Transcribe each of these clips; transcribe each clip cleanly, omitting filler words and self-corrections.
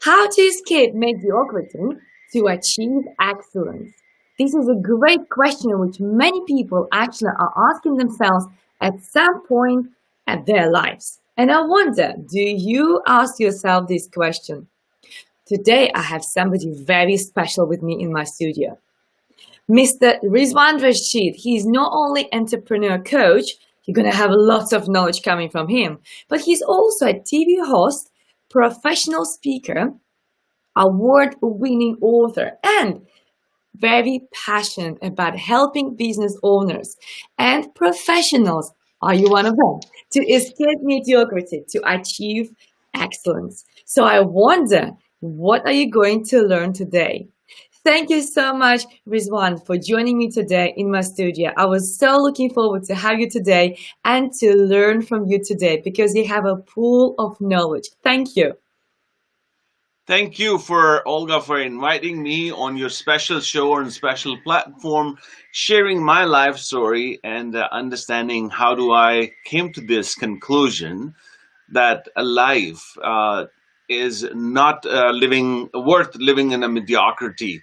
How to escape mediocrity to achieve excellence? This is a great question which many people actually are asking themselves at some point at their lives. And I wonder, do you ask yourself this question? Today, I have somebody very special with me in my studio. Mr. Rizwan Rashid, he's not only entrepreneur coach, you're going to have lots of knowledge coming from him, but he's also a TV host, professional speaker, award-winning author, and very passionate about helping business owners and professionals, are you one of them, to escape mediocrity, to achieve excellence. So I wonder, what are you going to learn today? Thank you so much, Rizwan, for joining me today in my studio. I was so looking forward to have you today and to learn from you today because you have a pool of knowledge. Thank you. Thank you for Olga for inviting me on your special show and special platform, sharing my life story and understanding how do I came to this conclusion that a life is not living worth living in a mediocrity.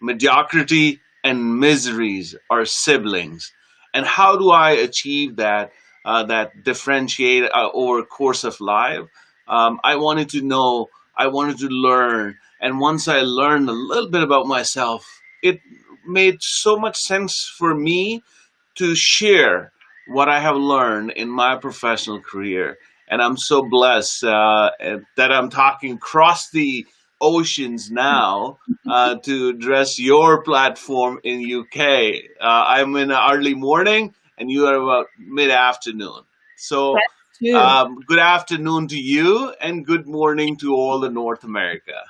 Mediocrity and miseries are siblings, and how do I achieve that? That differentiate over course of life. I wanted to know, I wanted to learn, and once I learned a little bit about myself, it made so much sense for me to share what I have learned in my professional career. And I'm so blessed that I'm talking across the oceans now to address your platform in UK. I'm in the early morning, and you are about mid afternoon. So, That's true. good afternoon to you, and good morning to all the North America.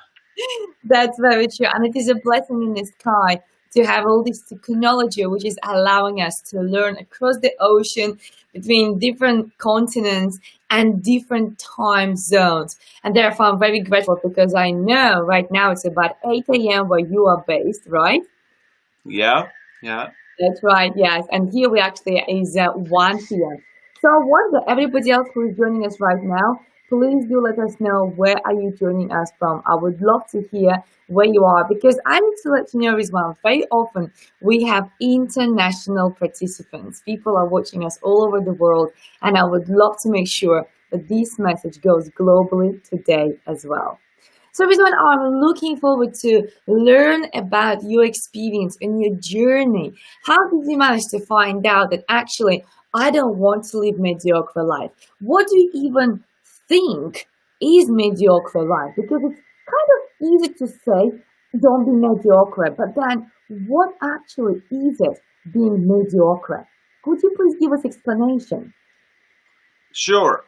That's very true. And it is a blessing in the sky to have all this technology, which is allowing us to learn across the ocean between different continents and different time zones. And therefore, I'm very grateful because I know right now it's about 8 a.m. where you are based, right? Yeah, yeah. That's right, yes. And here we actually is 1 p.m. So I wonder, everybody else who is joining us right now, please do let us know where are you joining us from. I would love to hear where you are because I need to let you know as well, very often we have international participants. People are watching us all over the world, and I would love to make sure that this message goes globally today as well. So Rizwan, I'm looking forward to learn about your experience and your journey. How did you manage to find out that actually I don't want to live mediocre life? What do you even think is mediocre life? Because it's kind of easy to say don't be mediocre, but then what actually is it being mediocre? Could you please give us explanation? Sure.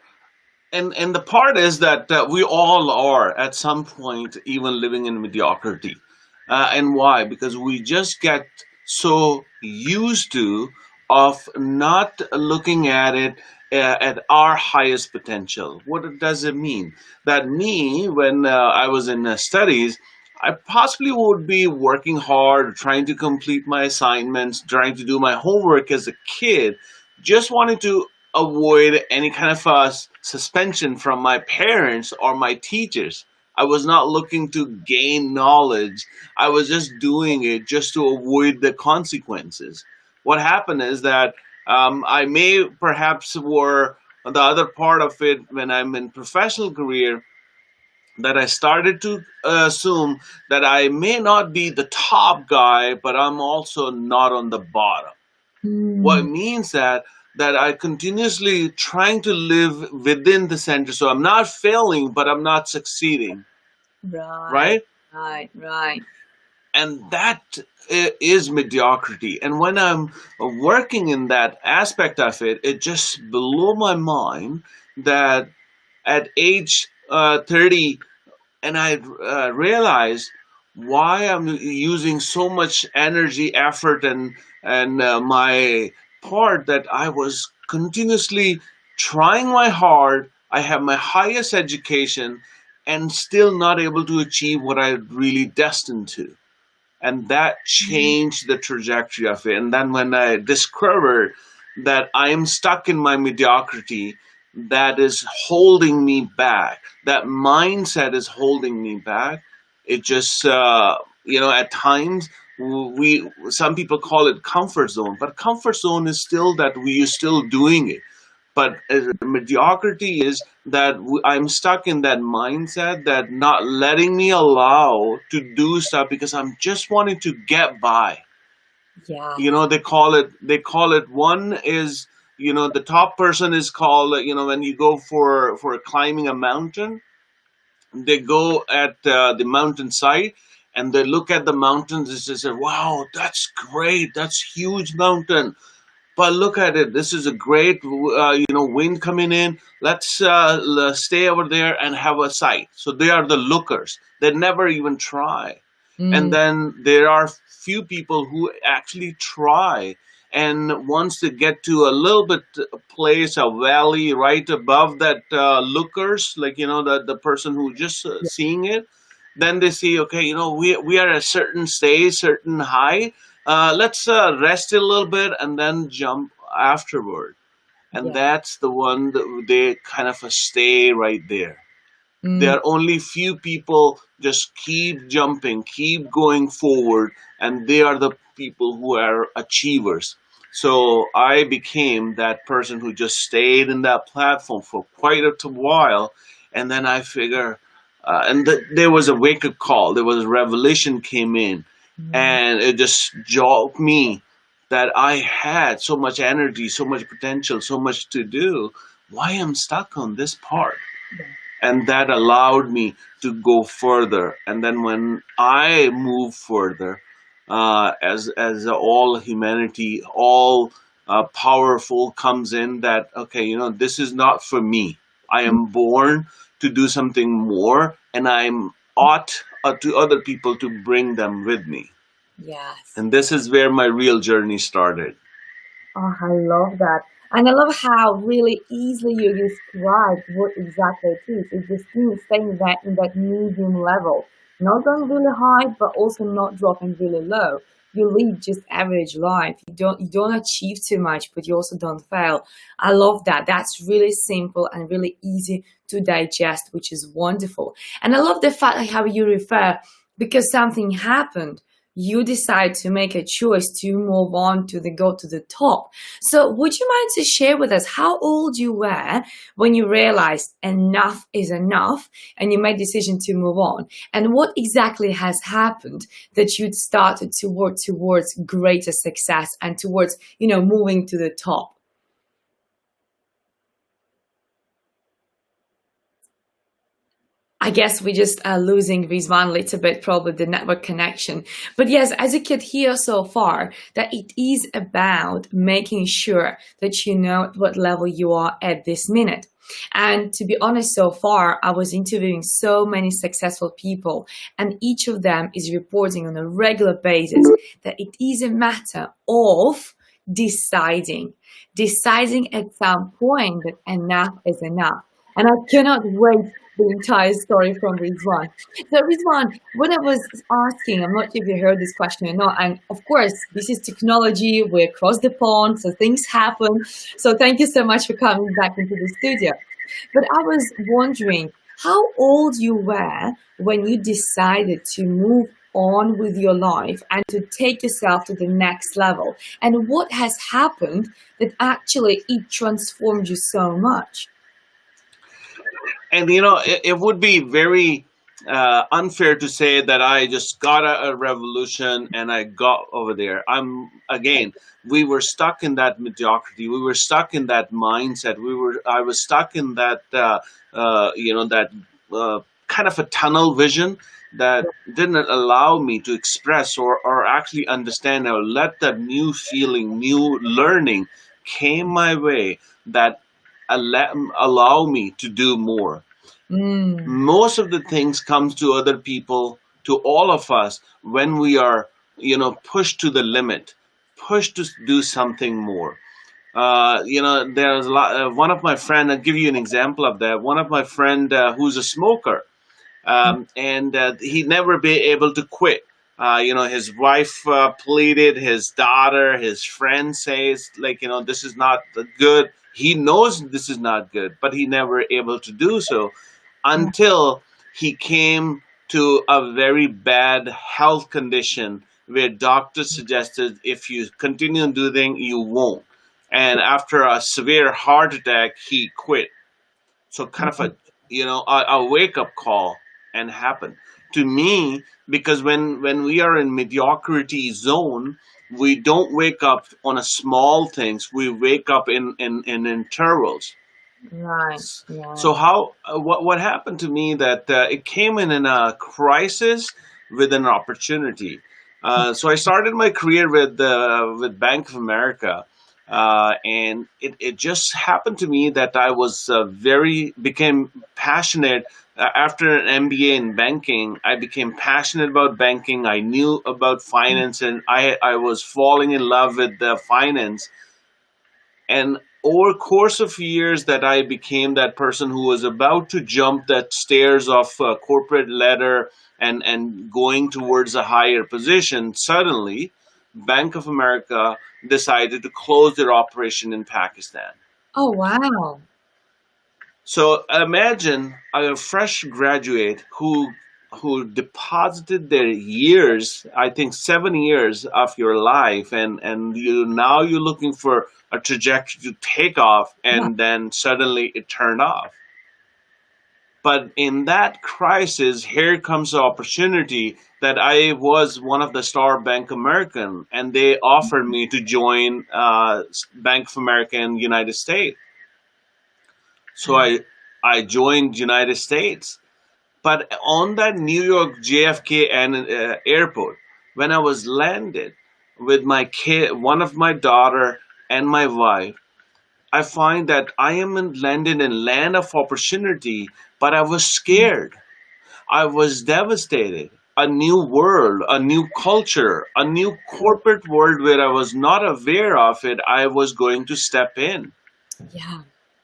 And the part is that we all are at some point even living in mediocrity. And why? Because we just get so used to of not looking at it at our highest potential. What does it mean? That me, when I was in studies, I possibly would be working hard, trying to complete my assignments, trying to do my homework as a kid, just wanted to avoid any kind of suspension from my parents or my teachers. I was not looking to gain knowledge. I was just doing it just to avoid the consequences. What happened is that I may perhaps were the other part of it when I'm in professional career that I started to assume that I may not be the top guy, but I'm also not on the bottom. What Hmm, means that I continuously trying to live within the center. So I'm not failing, but I'm not succeeding, right, right? right. And that is mediocrity. And when I'm working in that aspect of it, it just blew my mind that at age 30, and I realized why I'm using so much energy, effort, and my part that I was continuously trying my hard. I have my highest education, and still not able to achieve what I really destined to, and that changed the trajectory of it. And then when I discovered that I am stuck in my mediocrity, that is holding me back. That mindset is holding me back. It just, at times we some people call it comfort zone, but comfort zone is still that we are still doing it. But mediocrity is that I'm stuck in that mindset that not letting me allow to do stuff because I'm just wanting to get by. Yeah. They call it one is, the top person is called, when you go for climbing a mountain, they go at the mountainside and they look at the mountains and they say, wow, that's great, that's huge mountain, but look at it. This is a great, wind coming in. Let's stay over there and have a sight. So they are the lookers. They never even try. And Mm, then there are few people who actually try. And once they get to a little bit place, a valley right above that lookers, like, the person who just yeah, seeing it, then they see, okay, we are at a certain stage, certain high. Let's rest a little bit and then jump afterward. And yeah. that's the one that they kind of stay right there. There Mm, are only few people just keep jumping, keep going forward, and they are the people who are achievers. So I became that person who just stayed in that platform for quite a while, and then I figure, there was a wake up call. There was a revelation came in, mm, and it just jogged me that I had so much energy, so much potential, so much to do. Why I'm stuck on this part? yeah. And that allowed me to go further. And then when I move further, as all humanity, all powerful comes in, that okay, this is not for me. I Mm, am born to do something more, and I'm ought to other people to bring them with me. yes. And this is where my real journey started. Oh, I love that. And I love how really easily you describe what exactly it is. It's just staying in that medium level. Not going really high, but also not dropping really low. You lead just average life. You don't achieve too much, but you also don't fail. I love that. That's really simple and really easy to digest, which is wonderful. And I love the fact how you refer because something happened you decide to make a choice to move on to the go to the top. So would you mind to share with us how old you were when you realized enough is enough and you made decision to move on? And what exactly has happened that you started to work towards greater success and towards, moving to the top? I guess we just are losing Rizwan a little bit, probably the network connection. But yes, as you could hear so far, that it is about making sure that you know at what level you are at this minute. And to be honest, so far, I was interviewing so many successful people, and each of them is reporting on a regular basis that it is a matter of deciding, deciding at some point that enough is enough. And I cannot wait the entire story from Rizwan. So Rizwan, when I was asking, I'm not sure if you heard this question or not, and of course, this is technology, we're across the pond, so things happen. So thank you so much for coming back into the studio. But I was wondering how old you were when you decided to move on with your life and to take yourself to the next level, and what has happened that actually it transformed you so much. And it would be very unfair to say that I just got a revolution and I got over there. We were stuck in that mediocrity. We were stuck in that mindset. I was stuck in that, that kind of a tunnel vision that didn't allow me to express or actually understand or let that new feeling, new learning came my way that allow me to do more. Mm, Most of the things comes to other people, to all of us, when we are pushed to the limit, pushed to do something more. There's a lot, one of my friend, I'll give you an example of that. One of my friend, who's a smoker, and he never be able to quit. His wife pleaded, his daughter, his friend says, like, this is not good. He knows this is not good, but he never able to do so until he came to a very bad health condition where doctors suggested if you continue doing, you won't. And after a severe heart attack, he quit. So kind of a, a wake up call and happened to me, because when we are in mediocrity zone, we don't wake up on a small things. We wake up in intervals. Right. Yeah. So how what happened to me that it came in a crisis with an opportunity. So I started my career with Bank of America, and it just happened to me that I was very became passionate after an MBA in banking. I became passionate about banking. I knew about finance, and I was falling in love with the finance. And over course of years that I became that person who was about to jump that stairs of corporate ladder and going towards a higher position, suddenly Bank of America decided to close their operation in Pakistan. Oh, wow. So imagine a fresh graduate who deposited their years, I think 7 years of your life, and you're looking for a trajectory to take off, Yeah. and then suddenly it turned off. But in that crisis, here comes the opportunity that I was one of the star Bank American, and they offered me to join Bank of America in United States. So Yeah. I joined United States. But on that New York JFK and airport, when I was landed with my kid, one of my daughter and my wife, I find that I am landed in land of opportunity, but I was scared. I was devastated. A new world, a new culture, a new corporate world where I was not aware of it, I was going to step in. Yeah.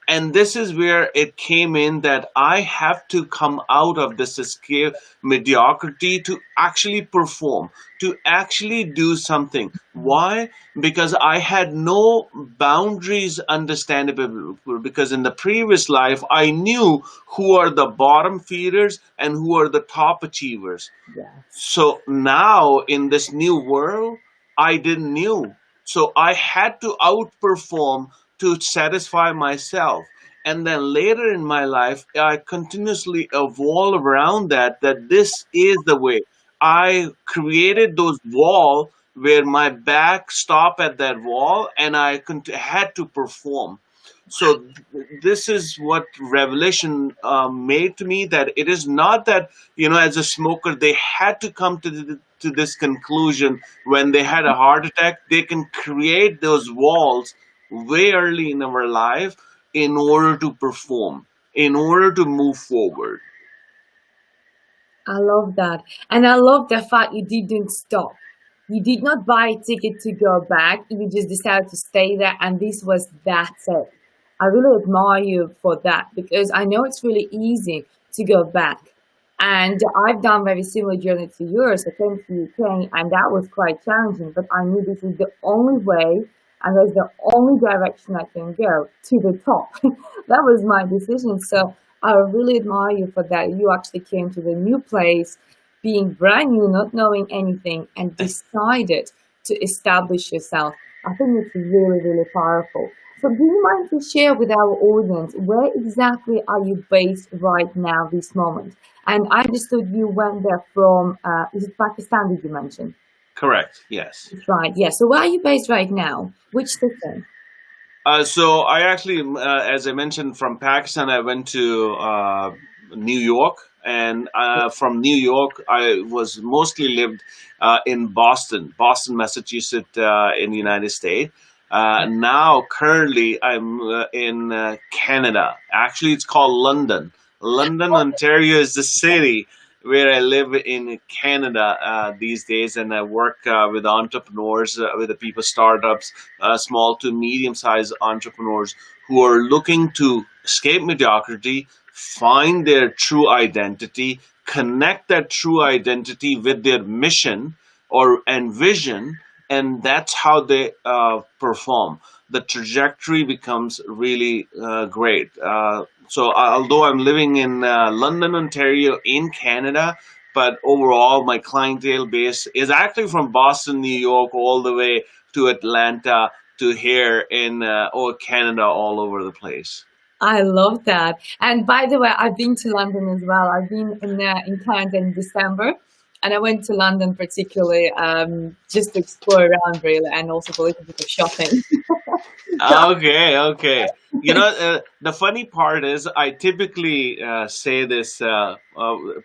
And this is where it came in that I have to come out of this escape mediocrity to actually perform, to actually do something. Why? Because I had no boundaries understandable, because in the previous life I knew who are the bottom feeders and who are the top achievers. Yes. So now in this new world, I didn't knew. So I had to outperform to satisfy myself. And then later in my life, I continuously evolve around that this is the way. I created those wall where my back stopped at that wall and I had to perform. So this is what revelation made to me, that it is not that, as a smoker they had to come to this conclusion when they had a heart attack. They can create those walls way early in our life in order to perform, in order to move forward. I love that. And I love the fact you didn't stop. You did not buy a ticket to go back. You just decided to stay there, and this was that's it. I really admire you for that because I know it's really easy to go back. And I've done very similar journey to yours. I came to UK and that was quite challenging, but I knew this is the only way and that's the only direction I can go to the top. That was my decision. So I really admire you for that. You actually came to the new place, being brand new, not knowing anything, and decided to establish yourself. I think it's really, really powerful. So do you mind to share with our audience where exactly are you based right now, this moment? And I understood you went there from, is it Pakistan, did you mention? Correct. Yes. That's right. Yeah. So where are you based right now? Which city? So I actually, as I mentioned, from Pakistan, I went to New York, and from New York, I was mostly lived in Boston, Massachusetts, in the United States. Now, currently, I'm in Canada. Actually, it's called London. London, Ontario is the city where I live in Canada these days, and I work with entrepreneurs, with the people, startups, small to medium-sized entrepreneurs who are looking to escape mediocrity, find their true identity, connect that true identity with their mission or and vision, and that's how they perform. the trajectory becomes really great. So although I'm living in London, Ontario, in Canada, but overall my clientele base is actually from Boston, New York, all the way to Atlanta to here in Canada, all over the place. I love that. And by the way, I've been to London as well. I've been in Canada in December, and I went to London particularly just to explore around really, and also for a little bit of shopping. So Okay, okay. The funny part is, I typically say this.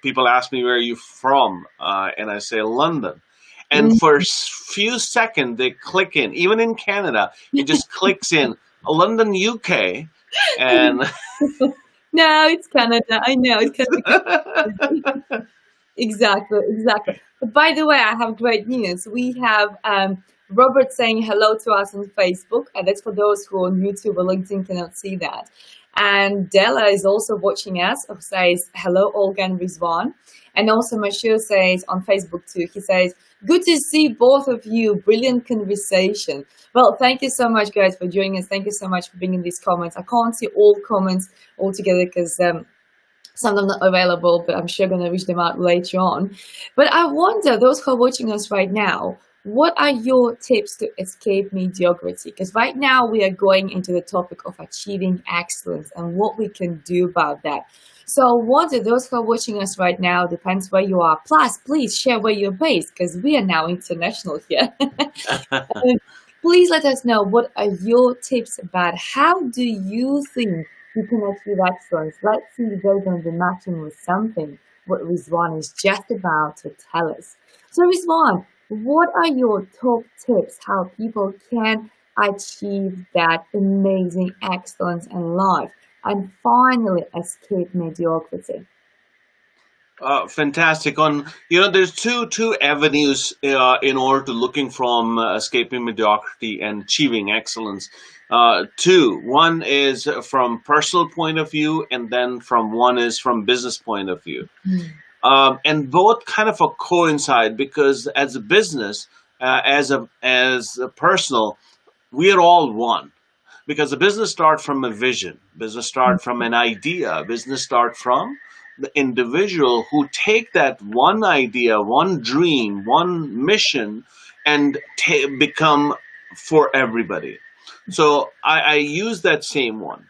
People ask me, "Where are you from?" And I say London. And for few seconds, they click in. Even in Canada, it just clicks in London, UK, and no, it's Canada. I know it's Canada. Exactly, exactly. But by the way, I have great news. We have Robert saying hello to us on Facebook, and that's for those who on YouTube or LinkedIn cannot see that. And Della is also watching us, who says hello, Olga and Rizwan. And also Mashir says on Facebook too, he says, good to see both of you. Brilliant conversation. Well, thank you so much, guys, for joining us. Thank you so much for being in these comments. I can't see all comments altogether because some of them not available, but I'm sure going to reach them out later on. But I wonder, those who are watching us right now, what are your tips to escape mediocrity? Because right now we are going into the topic of achieving excellence and what we can do about that. So I wonder, those who are watching us right now, depends where you are. Plus, please share where you're based because we are now international here. Please let us know what are your tips about how do you think you can achieve excellence. Let's see if they're going to be matching with something what Rizwan is just about to tell us. So Rizwan, what are your top tips how people can achieve that amazing excellence in life and finally escape mediocrity? Fantastic. There's two avenues in order to looking from escaping mediocrity and achieving excellence. Two. One is from personal point of view, and then one is from business point of view. And both kind of coincide because as a business, as a personal, we are all one. Because the business start from a vision, business start from an idea, business start from the individual who take that one idea, one dream, one mission, and become for everybody. So I use that same one.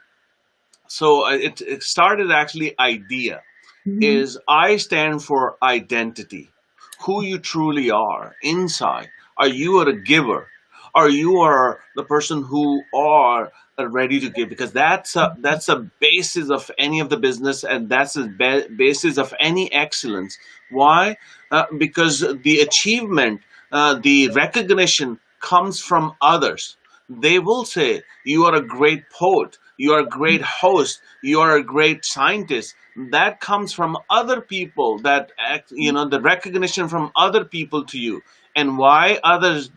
So it started actually idea Mm-hmm. is I stand for identity, who you truly are inside. Are you a giver? Are you are the person who are ready to give? Because that's a basis of any of the business, and that's the basis of any excellence. Why? Because the achievement, the recognition comes from others. They will say you are a great poet, you are a great host, you are a great scientist. That comes from other people, that the recognition from other people to you. And why others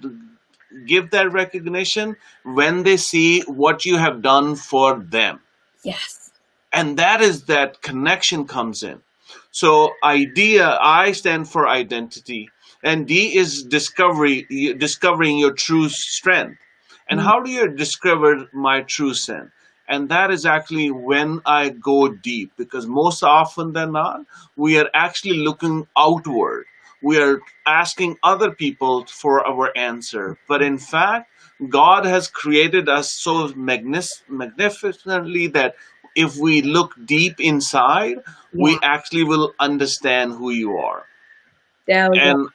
give that recognition? When they see what you have done for them. Yes. And that connection comes in. So idea, I stand for identity, and D is discovering your true strength. And how do you discover my true strength? And that is actually when I go deep, because most often than not, we are actually looking outward. We are asking other people for our answer. But in fact, God has created us so magnificently that if we look deep inside, Yeah, we actually will understand who you are. there we go.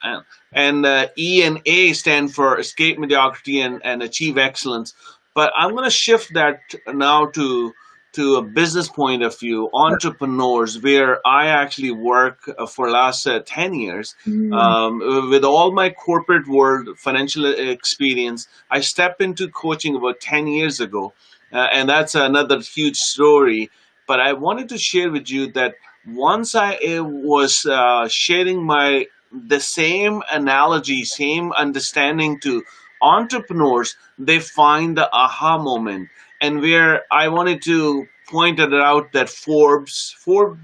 And E and A stand for escape mediocrity and achieve excellence. But I'm going to shift that now to a business point of view, entrepreneurs, where I actually work for last 10 years. Mm, With all my corporate world financial experience, I stepped into coaching about 10 years ago. And that's another huge story. But I wanted to share with you that once I was sharing the same analogy, same understanding to entrepreneurs, they find the aha moment. And where I wanted to point it out that Forbes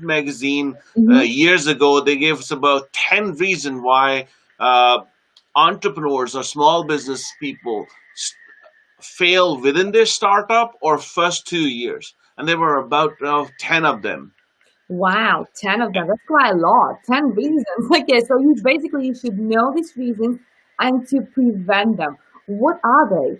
magazine mhm. years ago, they gave us about 10 reasons why uh, entrepreneurs or small business people fail within their startup or first 2 years. And there were about 10 of them. Wow, 10 of them. That's quite a lot. 10 reasons. Okay, so you basically you should know these reasons and to prevent them. What are they?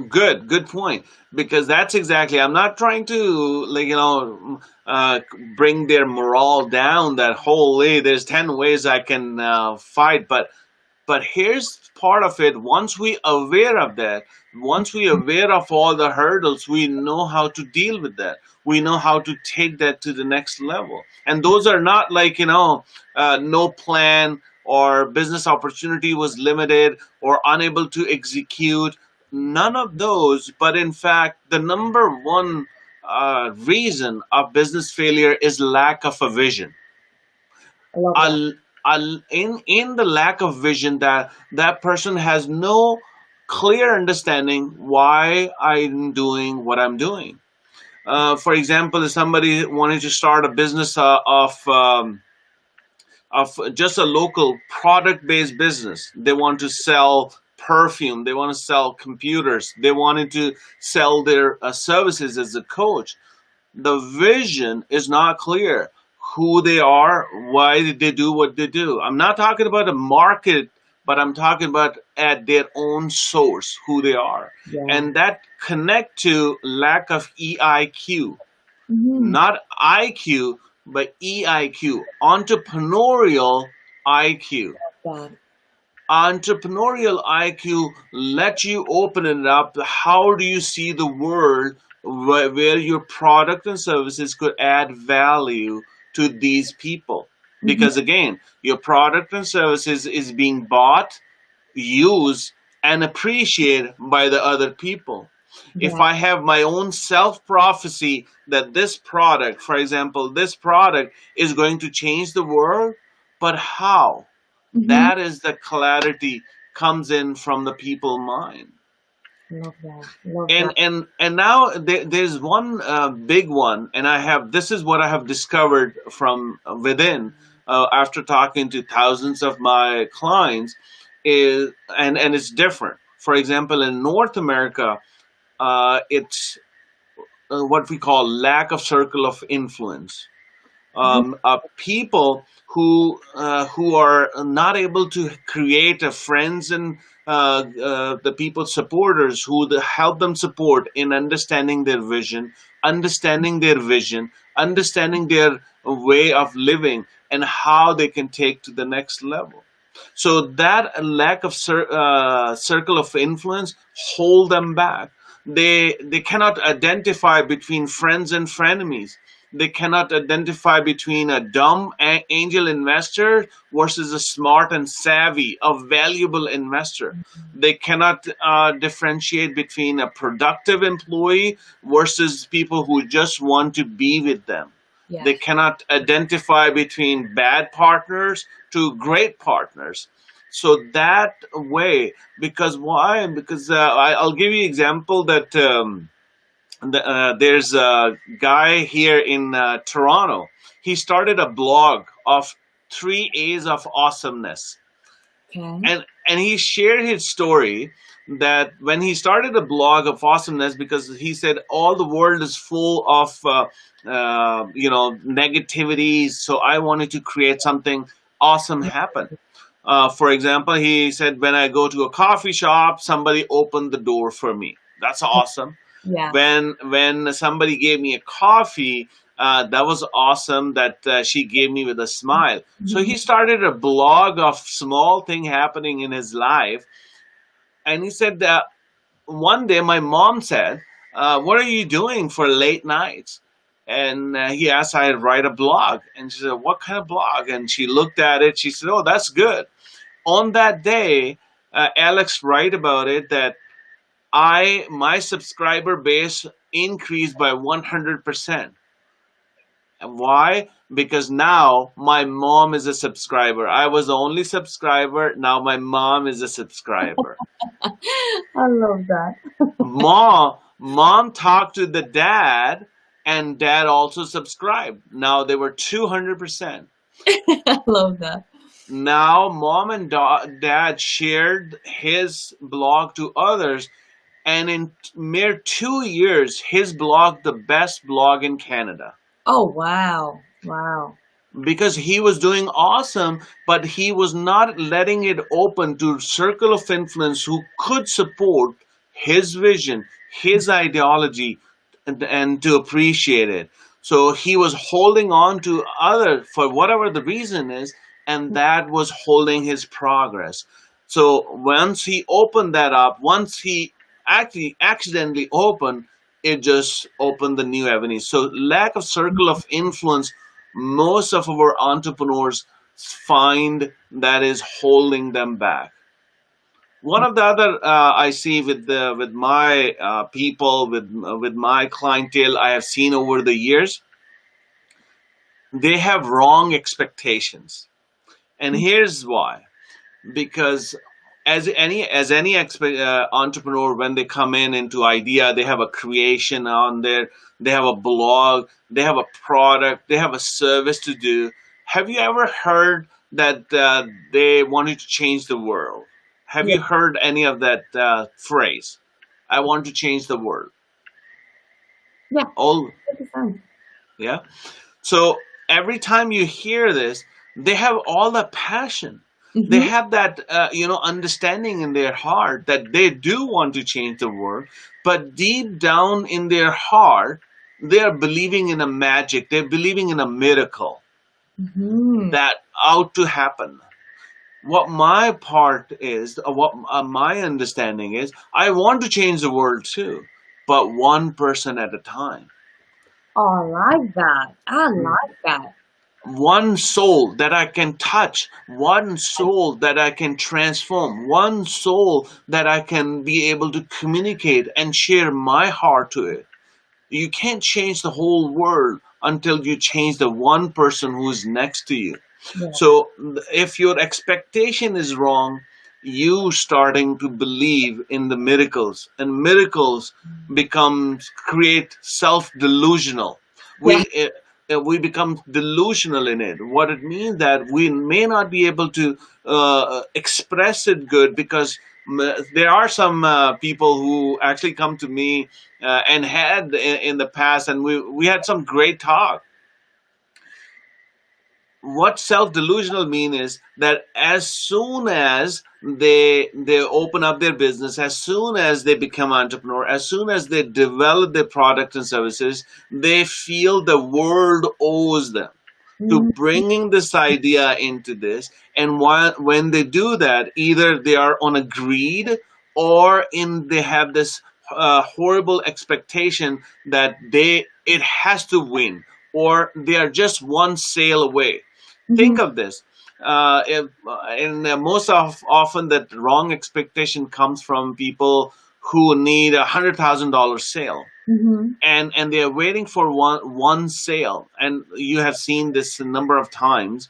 Good point. Because that's exactly. I'm not trying to uh, bring their morale down. That holy, there's 10 ways I can fight, but here's part of it. Once we aware of that, once we aware of all the hurdles, we know how to deal with that. We know how to take that to the next level. And those are not like no plan or business opportunity was limited or unable to execute. None of those. But in fact, the number one reason of business failure is lack of a vision. I love that. a, in the lack of vision, that person has no clear understanding why I'm doing what I'm doing. For example, if somebody wanted to start a business of just a local product based business, they want to sell perfume, they want to sell computers, they wanted to sell their services as a coach. The vision is not clear. Who they are, why did they do what they do. I'm not talking about a market, but I'm talking about at their own source, who they are. Yeah. And that connect to lack of EIQ, Hmm. not IQ, but EIQ, entrepreneurial IQ. That. Entrepreneurial IQ let you open it up. How do you see the world where your product and services could add value to these people? Hmm. Because again, your product and services is being bought, used, and appreciated by the other people. If Yeah. I have my own self prophecy that this product, for example, this product is going to change the world, but how? Hmm. That is the clarity comes in from the people mind. Love that. Love and that. and and now there's one big one, and I have this is what I have discovered from within, after talking to thousands of my clients, is and it's different. For example, in North America, it's what we call lack of circle of influence. People who are not able to create a friends and the people supporters who help them support in understanding their vision, understanding their way of living, and how they can take to the next level. So that lack of circle of influence hold them back. They cannot identify between friends and frenemies. They cannot identify between a dumb angel investor versus a smart and savvy, a valuable investor. They cannot differentiate between a productive employee versus people who just want to be with them. They Yes. cannot identify between bad partners to great partners. So that way, because why? Because I'll give you an example that there's a guy here in Toronto. He started a blog of 3 A's of awesomeness, Okay. and he shared his story that when he started a blog of awesomeness, because he said all the world is full of negativity, so I wanted to create something awesome happen. For example, he said, when I go to a coffee shop, somebody opened the door for me. That's awesome. Yeah. When somebody gave me a coffee, that was awesome that she gave me with a smile. So Mhm. he started a blog of small thing happening in his life, and he said that one day my mom said, "What are you doing for late nights?" And he asked, "I write a blog." And she said, "What kind of blog?" And she looked at it. She said, "Oh, that's good." On that day, Alex write about it that I my subscriber base increased by 100%. And why? Because now my mom is a subscriber. I was the only subscriber. Now my mom is a subscriber. I love that. Mom talked to the dad, and dad also subscribed. Now they were 200%. I love that. Now mom and dad shared his blog to others, and in mere 2 years, his blog the best blog in Canada Oh, wow. Wow. because he was doing awesome, but he was not letting it open to circle of influence who could support his vision, his ideology, and to appreciate it. So he was holding on to other for whatever the reason is, and that was holding his progress. So once he opened that up, once he actually accidentally opened, it just opened the new avenues. So lack of circle of influence, most of our entrepreneurs find that is holding them back. One of the other I see with my people, with my clientele, I have seen over the years, they have wrong expectations, and here's why. Because as any entrepreneur, when they come in into idea, they have a creation on there, they have a blog, they have a product, they have a service to do. Have you ever heard that they wanted to change the world? Have Yeah. you heard any of that phrase? I want to change the world. Yeah. All 100%. yeah. So every time you hear this, they have all the passion. They Mm-hmm. have that understanding in their heart that they do want to change the world, but deep down in their heart, they are believing in a magic. They're believing in a miracle Mm-hmm. that out to happen. What my part is, what my understanding is, I want to change the world too, but one person at a time. Oh, I like that. I like that. One soul that I can touch, one soul that I can transform, one soul that I can be able to communicate and share my heart to it. You can't change the whole world until you change the one person who is next to you. Yeah. So if your expectation is wrong, you starting to believe in the miracles, and miracles becomes create self delusional. Yeah. We become delusional in it. What it means that we may not be able to express it good because there are some people who actually come to me and had in the past, and we had some great talk. What self delusional mean is that as soon as they open up their business, as soon as they become entrepreneur, as soon as they develop their product and services, they feel the world owes them to Mm-hmm. bringing this idea into this. And when they do that, either they are on a greed, or in they have this horrible expectation that they it has to win, or they are just one sale away. Mm-hmm. Think of this. And most of often that wrong expectation comes from people who need $100,000 sale, Mm-hmm. and they are waiting for one sale. And you have seen this a number of times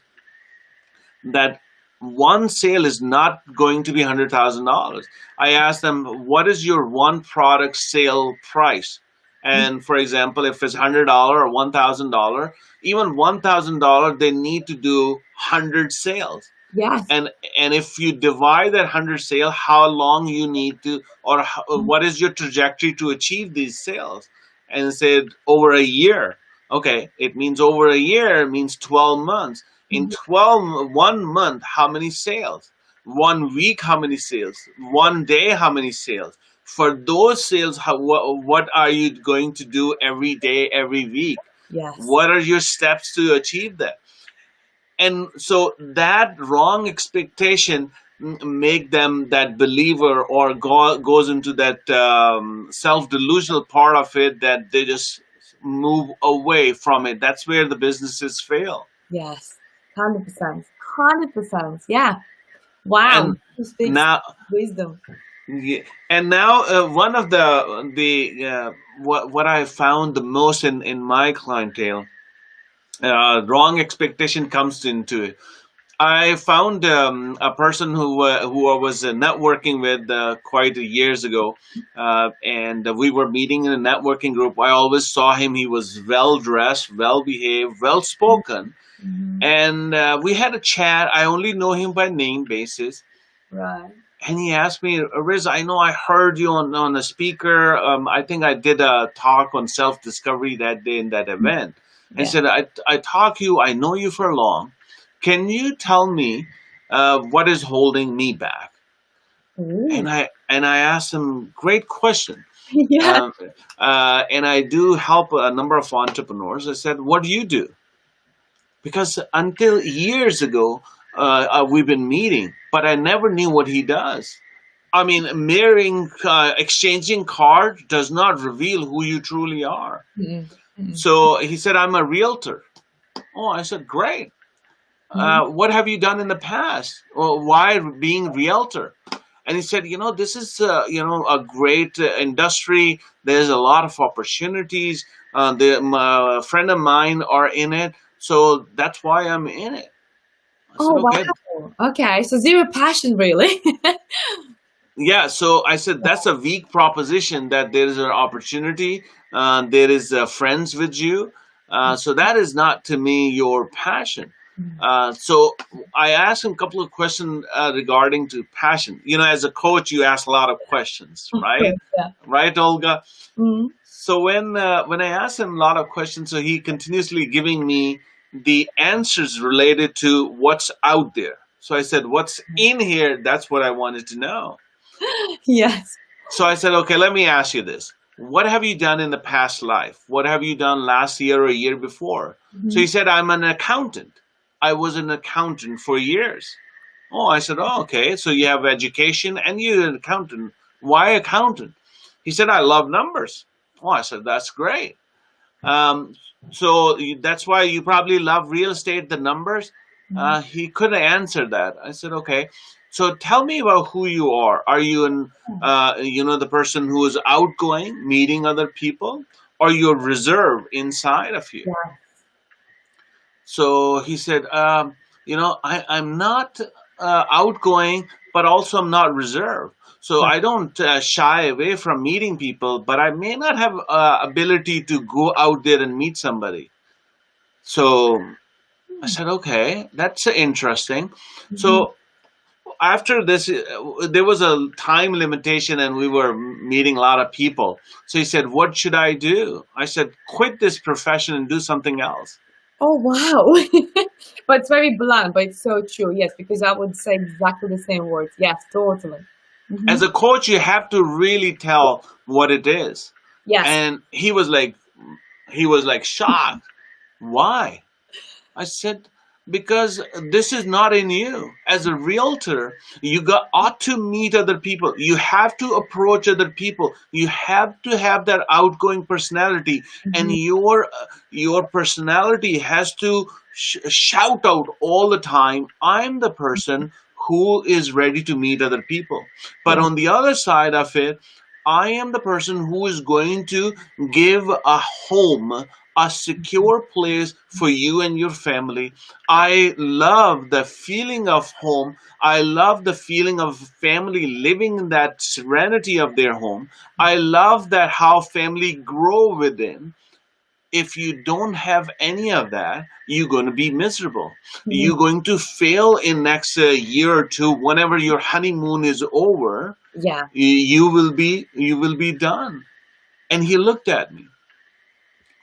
that one sale is not going to be $100,000. I asked them, what is your one product sale price? And for example, if it's $100 or $1,000, even $1,000, they need to do 100 sales. Yes. And if you divide that 100 sale, how long you need to, or what is your trajectory to achieve these sales? And said over a year. Okay, it means over a year means 12 months. In Mhm. 12 1 month, how many sales? 1 week, how many sales? 1 day, how many sales? For those sales, what are you going to do every day, every week? Yes. What are your steps to achieve that? And so that wrong expectation make them that believer, or goes into that self-delusional part of it, that they just move away from it. That's where the businesses fail. Yes. 100%. 100%. Yeah. Wow. And You speak now wisdom. yeah, and now one of the what I found the most in my clientele, wrong expectation comes into it. I found a person who I was networking with quite years ago, and we were meeting in a networking group. I always saw him; he was well dressed, well behaved, well spoken, Mm-hmm. and we had a chat. I only know him by name basis, Right. And he asked me, Riz, I know I heard you on a speaker. I think I did a talk on self discovery that day in that event. And Yeah. said, I talk you, I know you for long. Can you tell me what is holding me back? Ooh. And I asked him, great question. Yeah. Um, and I do help a number of entrepreneurs. I said, what do you do? Because until years ago, we've been meeting, but I never knew what he does. I mean, marrying, exchanging cards does not reveal who you truly are. Mm, mm, So he said, I'm a realtor. Oh, I said, great. mm. What have you done in the past? Well, why being realtor? And he said, this is, a great industry. There's a lot of opportunities. A friend of mine are in it. So that's why I'm in it. I said, Oh, okay. wow. Okay. So zero passion, really. Yeah, so I said that's a weak proposition that there is an opportunity, there is friends with you. So that is not to me your passion. So I asked him a couple of questions regarding to passion. As a coach, you ask a lot of questions, Of right? course, yeah. Right, Olga? Mm, So when I asked him a lot of questions, so he continuously giving me the answers related to what's out there. So I said, what's in here? That's what I wanted to know. yes. So I said, okay, let me ask you this. What have you done in the past life? What have you done last year or a year before? So he Mhm. said, I'm an accountant. I was an accountant for years. Oh, I said, oh, okay. So you have education and you're an accountant. Why accountant? He said, I love numbers. Oh, I said, that's great. Um, so that's why you probably love real estate, the numbers. Mhm. He couldn't answer that. I said, okay. So tell me about who you are. Are you the person who is outgoing, meeting other people, or you're reserved inside of you? Yeah. So he said, I'm not outgoing, but also I'm not reserved. So Right. I don't shy away from meeting people, but I may not have ability to go out there and meet somebody. So I said, okay, that's interesting. Mhm. So after this, there was a time limitation and we were meeting a lot of people. So he said, what should I do? I said, quit this profession and do something else. Oh, wow. But it's very blunt, but it's so true. Yes, because I would say exactly the same words. Yes, totally. As Hmm. a coach, you have to really tell what it is. Yes. And he was like shocked. Why? I said, because this is not in you. As a realtor, ought to meet other people. You have to approach other people. You have to have that outgoing personality, and Hmm. your personality has to shout out all the time. I'm the person who is ready to meet other people. But Yeah. on the other side of it, I am the person who is going to give a home, a secure place for you and your family. I love the feeling of home. I love the feeling of family living in that serenity of their home. I love that how family grow within. If you don't have any of that, you're going to be miserable. Mhm. You're going to fail in next year or two. Whenever your honeymoon is over, Yeah. you will be done. And he looked at me.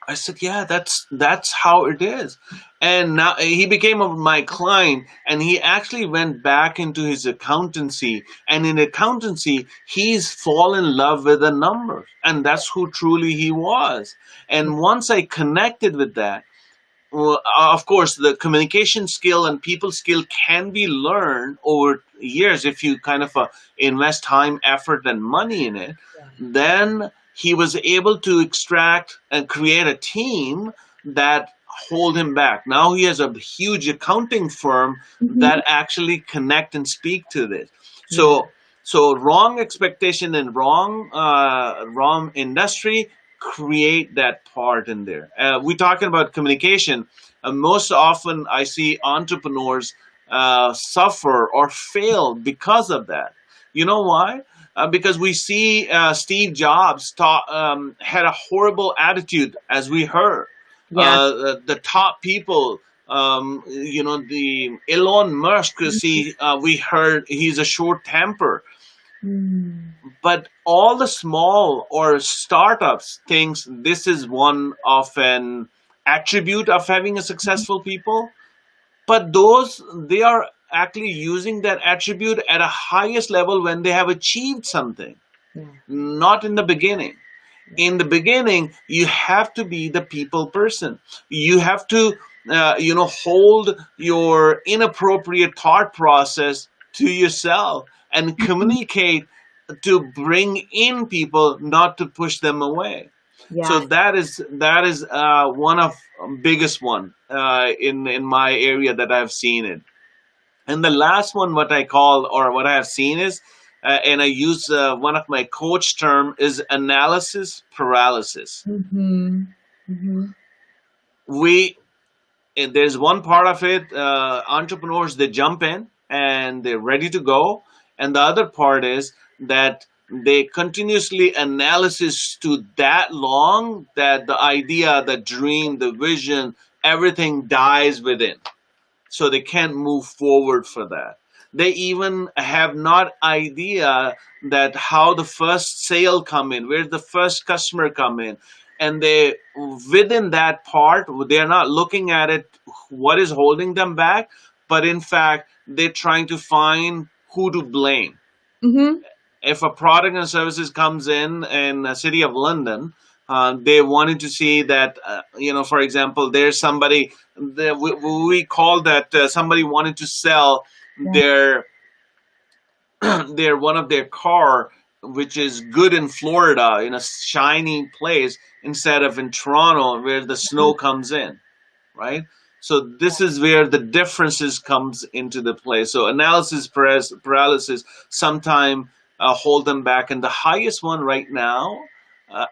I said, yeah, that's how it is. And now he became my client, and he actually went back into his accountancy. And in accountancy, he's fallen in love with the numbers, and that's who truly he was. And once I connected with that, well, of course, the communication skill and people skill can be learned over years if you kind of invest time, effort, and money in it. Yeah. Then he was able to extract and create a team that hold him back. Now he has a huge accounting firm Hmm. that actually connect and speak to this. Yeah. So wrong expectation and wrong industry create that part in there. We're talking about communication. Most often, I see entrepreneurs suffer or fail because of that. You know why? Because we see Steve Jobs had a horrible attitude, as we heard. Yeah. The top people The Elon Musk, see, we heard he's a short temper, Mm. but all the small or startups thinks this is one of an attribute of having a successful people, but those they are actually using that attribute at a highest level when they have achieved something, Yeah. not in the beginning. Yeah. In the beginning you have to be the people person. You have to hold your inappropriate thought process to yourself and Mhm. communicate to bring in people, not to push them away. So Yes. that is one of biggest one in my area that I've seen it. And the last one, what I call or what I have seen is, and I use one of my coach term is analysis paralysis. Mm-hmm. Mm-hmm. We There's one part of it, entrepreneurs they jump in and they're ready to go, and the other part is that they continuously analysis to that long that the idea, the dream, the vision, everything dies within, so they can't move forward for that. They even have not idea that how the first sale come in, where the first customer come in, and they within that part they're not looking at it what is holding them back, but in fact they're trying to find who to blame. Mm-hmm. If a product and services comes in the city of London, they wanted to see that, for example, there's somebody that we call that somebody wanted to sell Yeah. their their one of their car, which is good in Florida in a shiny place instead of in Toronto where the snow comes in, right? So this is where the differences comes into the play. So analysis paralysis sometime hold them back, and the highest one right now,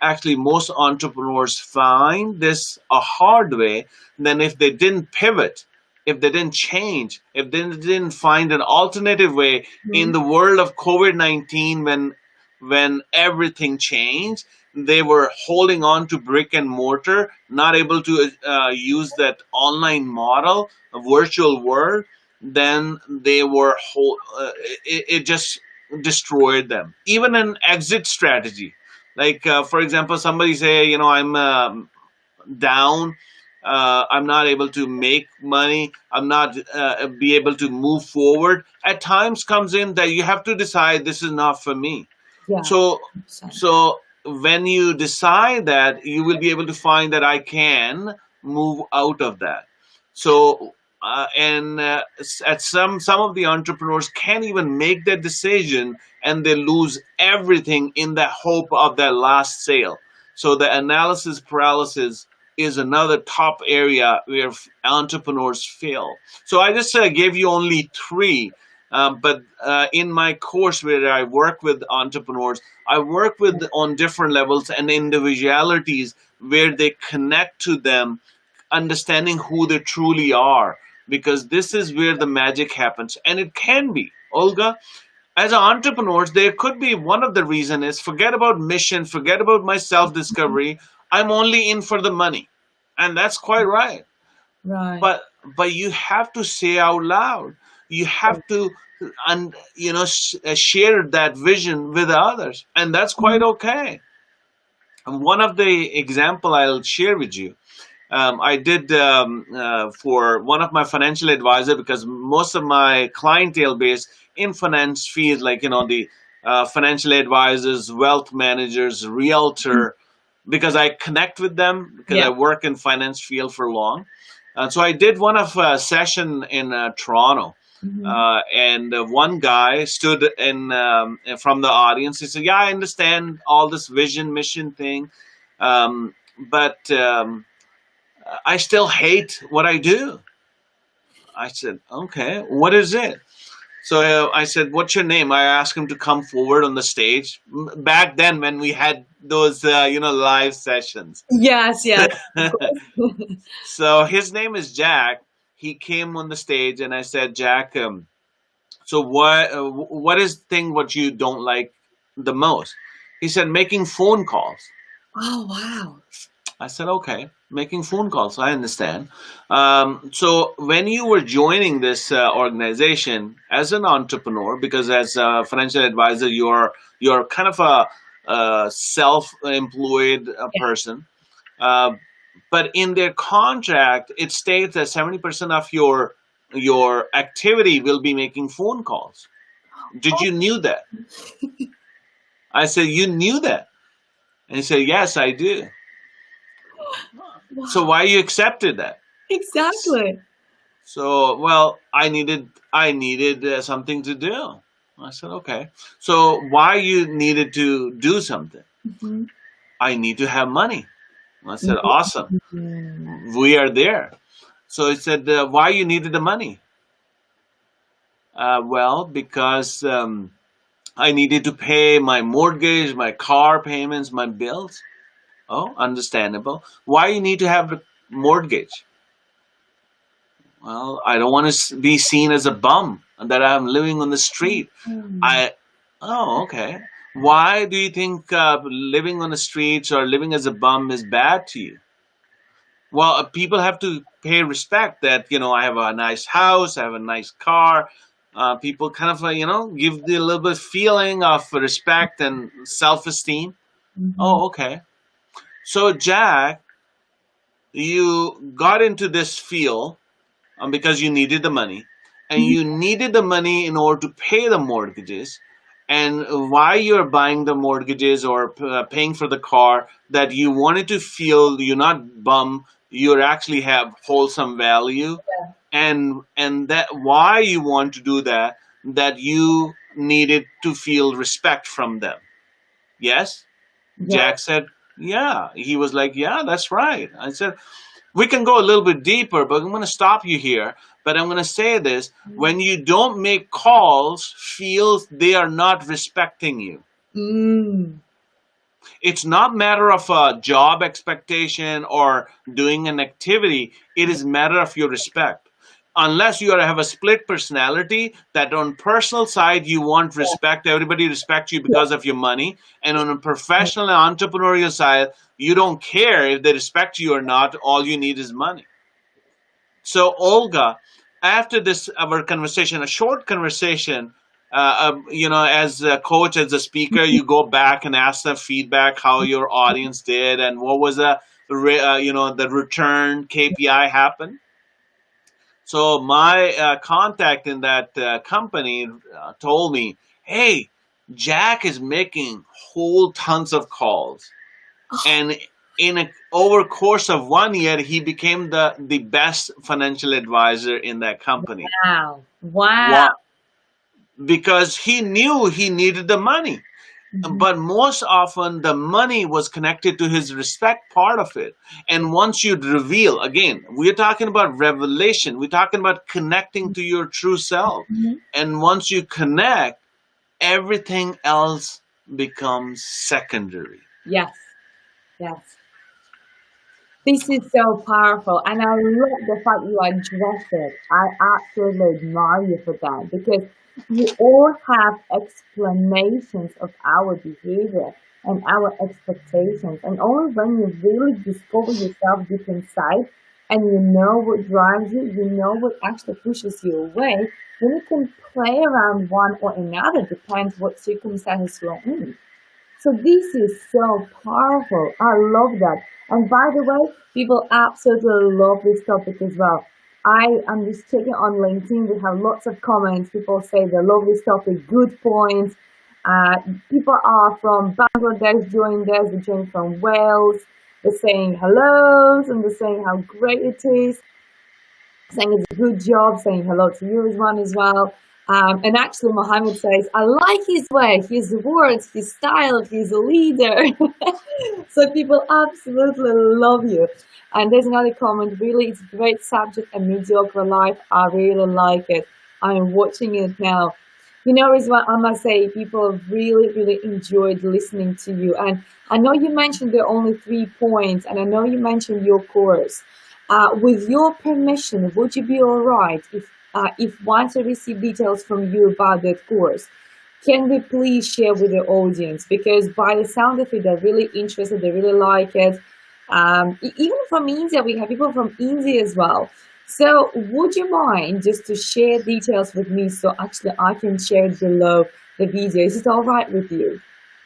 actually most entrepreneurs find this a hard way. Then if they didn't pivot, if they didn't change, if they didn't find an alternative way in Mm-hmm. the world of COVID-19, when everything changed, they were holding on to brick and mortar, not able to use that online model, a virtual world. Then they were it just destroyed them. Even an exit strategy, like for example, somebody say, I'm down. I'm not able to make money. I'm not be able to move forward. At times comes in that you have to decide this is not for me. Yeah. So, 100%. so when you decide that, you will be able to find that I can move out of that. So, and at some of the entrepreneurs can't even make that decision, and they lose everything in the hope of that last sale. So the analysis paralysis is another top area where entrepreneurs fail. So I just gave you only three, but in my course where I work with entrepreneurs, I work with on different levels and individualities where they connect to them, understanding who they truly are, because this is where the magic happens. And it can be, Olga, as entrepreneurs, there could be one of the reason is forget about mission, forget about my self discovery. I'm only in for the money, and that's quite right. Right. But you have to say out loud. You have to, and share that vision with others, and that's quite Mm-hmm. okay. And one of the example I'll share with you, I did for one of my financial advisor, because most of my clientele base in finance field, like the financial advisors, wealth managers, realtor, because I connect with them because I Yeah. work in finance field for long. So I did one of a session in Toronto, Mm-hmm. and one guy stood in from the audience. He said, "Yeah, I understand all this vision, mission thing, but I still hate what I do." I said, "Okay, what is it?" So I said, "What's your name?" I asked him to come forward on the stage. Back then, when we had those, live sessions. Yes, yes, of course. So his name is Jack. He came on the stage, and I said, "Jack, so what is the thing what you don't like the most?" He said, "Making phone calls." Oh, wow. I said, okay, making phone calls. I understand. So when you were joining this organization as an entrepreneur, because as a financial advisor, you're kind of a self-employed Yeah. person. Uh, but in their contract, it states that 70% of your activity will be making phone calls. Did Oh, you knew that? I said, you knew that? And he said, yes, I do. So wow. why you accepted that? Exactly. So, well, I needed something to do. I said, okay. So, why you needed to do something? Mhm. I need to have money. I said, awesome. Mm. We are there. So he said, why you needed the money? Well, because I needed to pay my mortgage, my car payments, my bills. Oh, understandable. Why you need to have the mortgage? Well, I don't want to be seen as a bum and that I'm living on the street. Mm. I, oh, okay. Why do you think living on the streets or living as a bum is bad to you? Well, people have to pay respect that, I have a nice house, I have a nice car. People kind of, give the little bit feeling of respect and self esteem. Mhm. Oh, okay. So, Jack, you got into this field because you needed the money, and Mhm. you needed the money in order to pay the mortgages. And why you're buying the mortgages or paying for the car, that you wanted to feel you're not bum, you actually have wholesome value, and that why you want to do that, that you needed to feel respect from them. Yes, Yeah. Jack said, yeah. He was like, yeah, that's right. I said, we can go a little bit deeper, but I'm going to stop you here. But I'm going to say this: when you don't make calls, feels they are not respecting you. Mm. It's not matter of a job expectation or doing an activity. It Yeah. is matter of your respect. Unless you have a split personality, that on personal side you want respect, everybody respect you because of your money, and on a professional and entrepreneurial side, you don't care if they respect you or not. All you need is money. So, Olga, after this our conversation, a short conversation, as a coach, as a speaker, you go back and ask them feedback how your audience did and what was the return KPI happened. So my contact in that company told me, "Hey, Jack is making whole tons of calls, and in a over course of 1 year he became the best financial advisor in that company. Wow. Wow. What? Because he knew he needed the money, Mhm. but most often the money was connected to his respect part of it. And once you reveal, again, we're talking about revelation, we're talking about connecting to your true self, Mhm. and once you connect, everything else becomes secondary. Yes. Yes. This is so powerful, and I love the fact you address it. I absolutely admire you for that because we all have explanations of our behavior and our expectations, and only when you really discover yourself deep inside and you know what drives you, you know what actually pushes you away, then you can play around one or another, depends what circumstances you're in. So this is so powerful. I love that. And by the way, people absolutely love this topic as well. I'm just checking on LinkedIn. We have lots of comments. People say they love this topic. Good points. People are from Bangladesh joining us. They're joining from Wales. They're saying hellos and they're saying how great it is, saying it's a good job, saying hello to you, Rizwan, as well. And actually, Mohammed says, I like his way, his words, his style, he's a leader. So people absolutely love you. And there's another comment, really, it's a great subject, a mediocre life. I really like it. I'm watching it now. You know, Rizwan, I must say, people really, really enjoyed listening to you. And I know you mentioned there are only 3 points, and I know you mentioned your course. With your permission, would you be all right if once I receive details from you about that course, can we please share with the audience? Because by the sound of it, they're really interested, they really like it. Even from India, we have people from India as well. So, would you mind just to share details with me so actually I can share it below the video? Is it all right with you?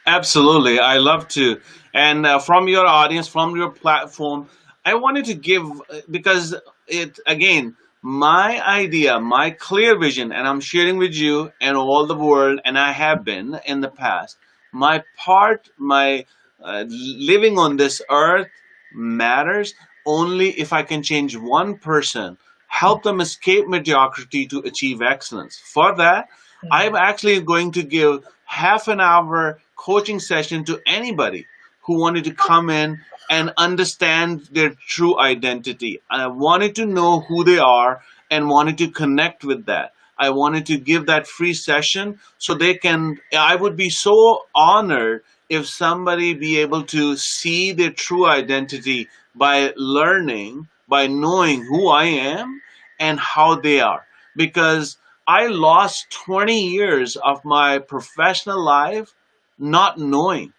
Absolutely, I love to. And from your audience, from your platform, I wanted to give because it again my idea, my clear vision, and I'm sharing with you and all the world, and I have been in the past. My part, my living on this earth matters only if I can change one person, help them escape mediocrity to achieve excellence. For that, I'm actually going to give half an hour coaching session to anybody who wanted to come in and understand their true identity. I wanted to know who they are and wanted to connect with that. I wanted to give that free session so they can. I would be so honored if somebody be able to see their true identity by learning, by knowing who I am and how they are. Because I lost 20 years of my professional life not knowing.